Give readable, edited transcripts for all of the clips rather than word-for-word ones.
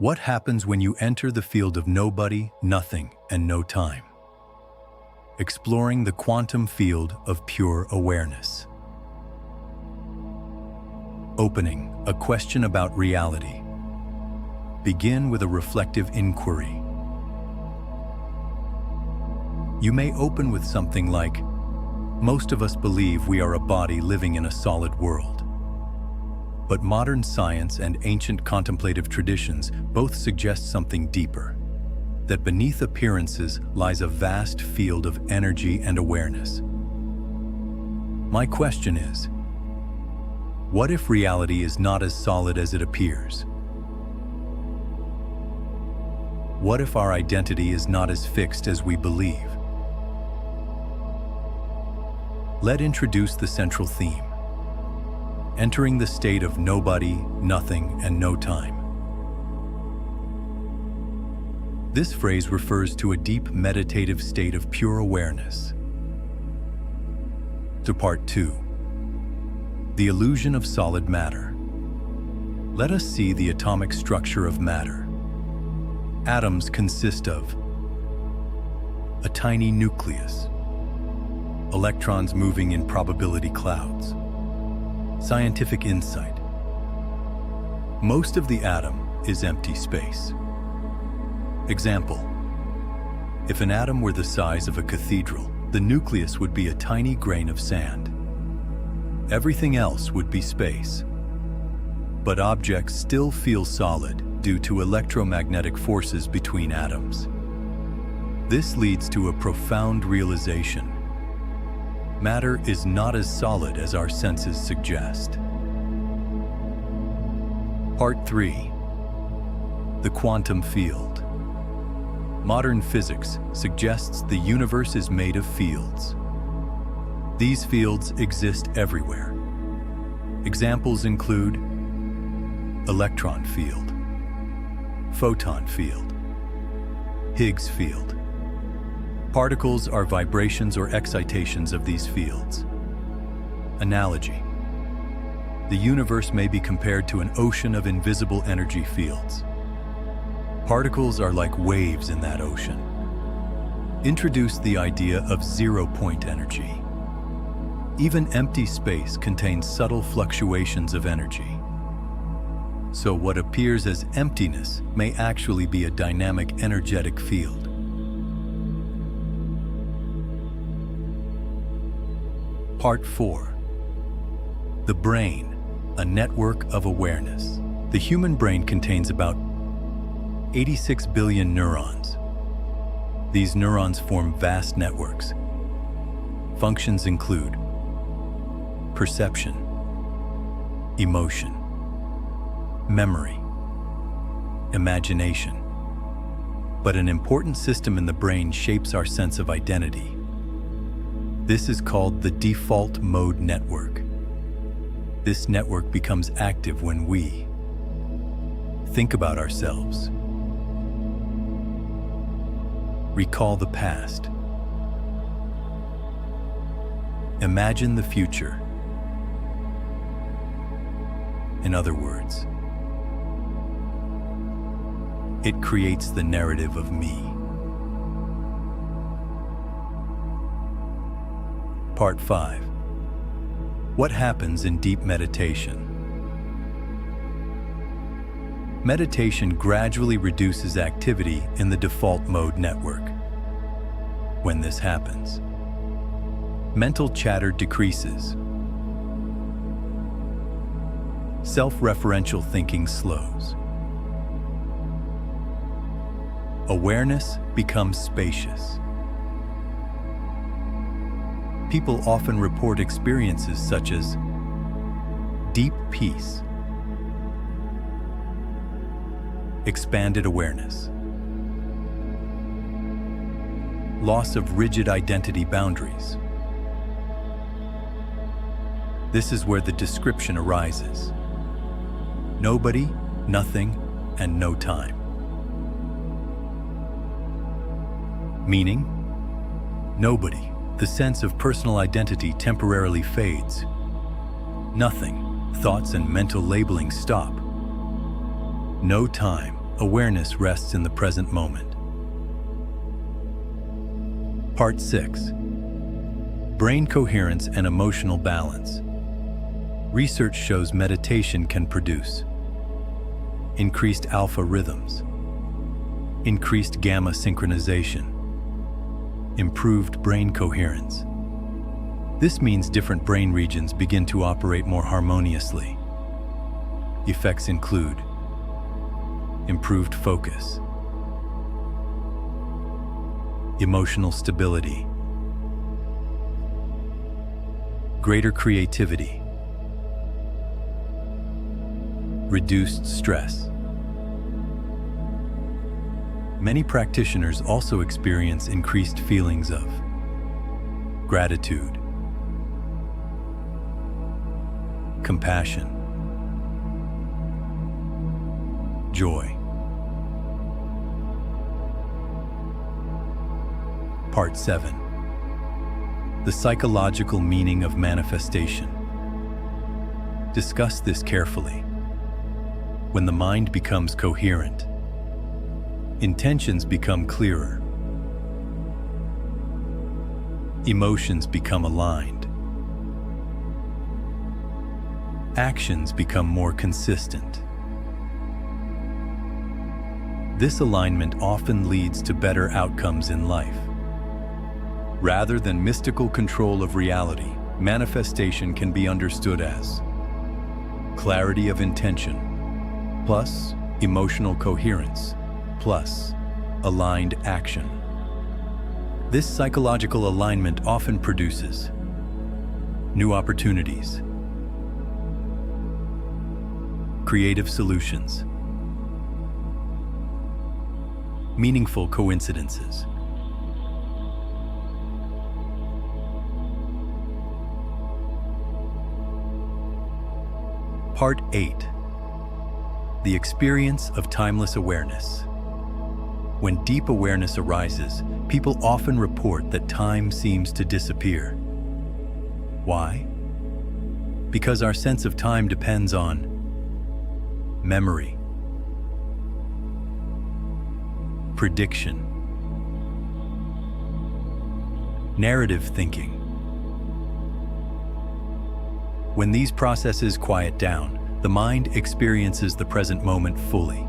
What happens when you enter the field of nobody, nothing, and no time? Exploring the quantum field of pure awareness. Opening, a question about reality. Begin with a reflective inquiry. You may open with something like, most of us believe we are a body living in a solid world. But modern science and ancient contemplative traditions both suggest something deeper, that beneath appearances lies a vast field of energy and awareness. My question is, what if reality is not as solid as it appears? What if our identity is not as fixed as we believe? Let's introduce the central theme. Entering the state of nobody, nothing, and no time. This phrase refers to a deep meditative state of pure awareness. To part 2. The illusion of solid matter. Let us see the atomic structure of matter. Atoms consist of a tiny nucleus, electrons moving in probability clouds. Scientific insight. Most of the atom is empty space. Example: if an atom were the size of a cathedral, the nucleus would be a tiny grain of sand. Everything else would be space. But objects still feel solid due to electromagnetic forces between atoms. This leads to a profound realization. Matter is not as solid as our senses suggest. Part 3. The quantum field. Modern physics suggests the universe is made of fields. These fields exist everywhere. Examples include electron field, photon field, Higgs field. Particles are vibrations or excitations of these fields. Analogy. The universe may be compared to an ocean of invisible energy fields. Particles are like waves in that ocean. Introduce the idea of zero-point energy. Even empty space contains subtle fluctuations of energy. So what appears as emptiness may actually be a dynamic energetic field. Part 4. The brain, a network of awareness. The human brain contains about 86 billion neurons. These neurons form vast networks. Functions include perception, emotion, memory, imagination. But an important system in the brain shapes our sense of identity. This is called the default mode network. This network becomes active when we think about ourselves, recall the past, imagine the future. In other words, it creates the narrative of me. Part 5. What happens in deep meditation? Meditation gradually reduces activity in the default mode network. When this happens, mental chatter decreases. Self-referential thinking slows. Awareness becomes spacious. People often report experiences such as deep peace, expanded awareness, loss of rigid identity boundaries. This is where the description arises. Nobody, nothing, and no time. Meaning, nobody. The sense of personal identity temporarily fades. Nothing. Thoughts and mental labeling stop. No time. awareness rests in the present moment. Part 6. Brain coherence and emotional balance. Research shows meditation can produce increased alpha rhythms, increased gamma synchronization, improved brain coherence. This means different brain regions begin to operate more harmoniously. Effects include improved focus, emotional stability, greater creativity, reduced stress. Many practitioners also experience increased feelings of gratitude, compassion, joy. Part 7. The psychological meaning of manifestation. Discuss this carefully. When the mind becomes coherent, intentions become clearer, emotions become aligned, actions become more consistent. This alignment often leads to better outcomes in life. Rather than mystical control of reality, manifestation can be understood as clarity of intention plus emotional coherence plus aligned action. This psychological alignment often produces new opportunities, creative solutions, meaningful coincidences. Part 8. The experience of timeless awareness. When deep awareness arises, people often report that time seems to disappear. Why? Because our sense of time depends on memory, prediction, narrative thinking. When these processes quiet down, the mind experiences the present moment fully.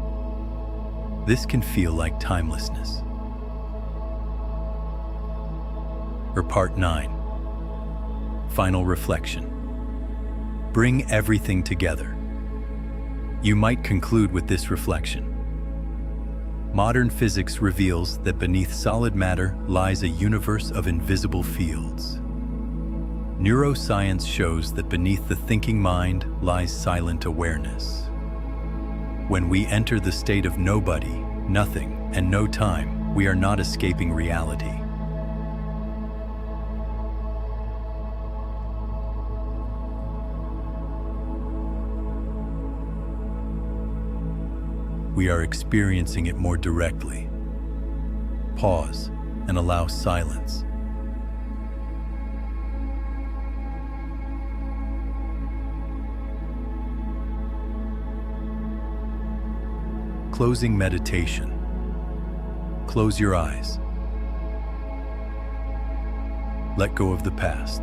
This can feel like timelessness. Part 9. Final reflection. Bring everything together. You might conclude with this reflection. Modern physics reveals that beneath solid matter lies a universe of invisible fields. Neuroscience shows that beneath the thinking mind lies silent awareness. When we enter the state of nobody, nothing, and no time, we are not escaping reality. We are experiencing it more directly. Pause and allow silence. Closing meditation. Close your eyes. Let go of the past.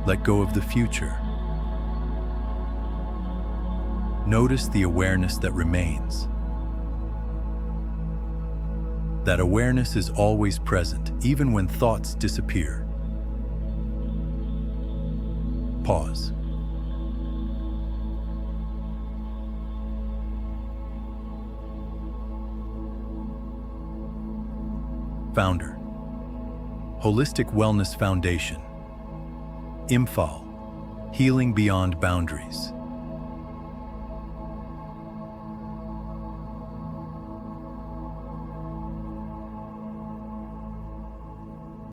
Let go of the future. Notice the awareness that remains. That awareness is always present, even when thoughts disappear. Pause. Founder, Holistic Wellness Foundation, Imphal, Healing Beyond Boundaries.